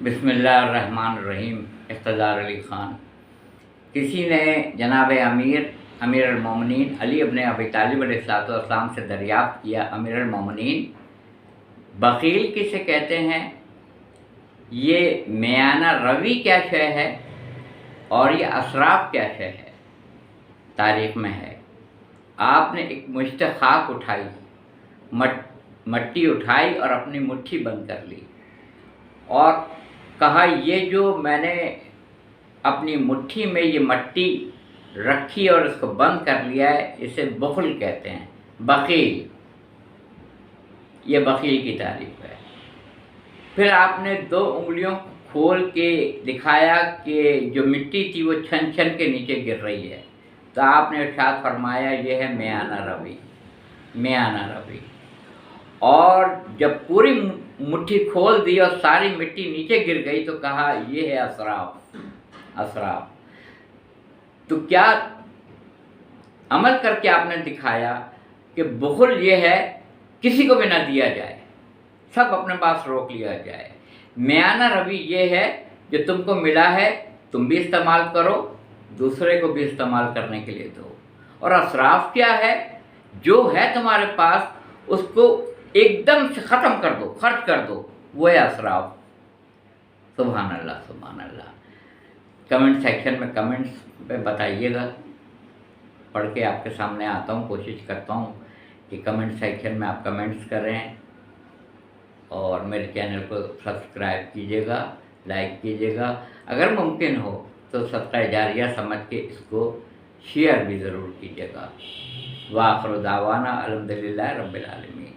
بسم اللہ الرحمن الرحیم۔ اقتدار علی خان۔ کسی نے جناب امیر المومنین علی ابن ابی طالب علیہ السلام سے دریافت کیا، امیر المومنین بخیل کسے کہتے ہیں؟ یہ میانہ روی کیا شے ہے اور یہ اسراف کیا شے ہے؟ تاریخ میں ہے، آپ نے ایک مشت خاک اٹھائی، مٹی اٹھائی اور اپنی مٹھی بند کر لی اور کہا یہ جو میں نے اپنی مٹھی میں یہ مٹی رکھی اور اس کو بند کر لیا ہے، اسے بخل کہتے ہیں، بخیل۔ یہ بخیل کی تعریف ہے۔ پھر آپ نے 2 انگلیوں کھول کے دکھایا کہ جو مٹی تھی وہ چھن چھن کے نیچے گر رہی ہے، تو آپ نے ارشاد فرمایا یہ ہے میانہ روی، میانہ روی۔ اور جب پوری مٹھی کھول دی اور ساری مٹی نیچے گر گئی تو کہا یہ ہے اسراف، اسراف۔ تو کیا عمل کر کے آپ نے دکھایا کہ بخل یہ ہے کسی کو بھی نہ دیا جائے، سب اپنے پاس روک لیا جائے۔ میانہ روی یہ ہے جو تم کو ملا ہے تم بھی استعمال کرو، دوسرے کو بھی استعمال کرنے کے لیے دو۔ اور اسراف کیا ہے؟ جو ہے تمہارے پاس اس کو ایک دم سے ختم کر دو، خرچ کر دو، وہ ہے اسراف۔ سبحان اللہ، سبحان اللہ۔ کمنٹ سیکشن میں کمنٹس پہ بتائیے گا، پڑھ کے آپ کے سامنے آتا ہوں، کوشش کرتا ہوں کہ کمنٹ سیکشن میں آپ کمنٹس کریں، اور میرے چینل کو سبسکرائب کیجیے گا، لائک کیجیے گا، اگر ممکن ہو تو صدقہ جاریہ سمجھ کے اس کو شیئر بھی ضرور کیجیے گا۔ وآخر دعوانا الحمدللہ رب العالمین۔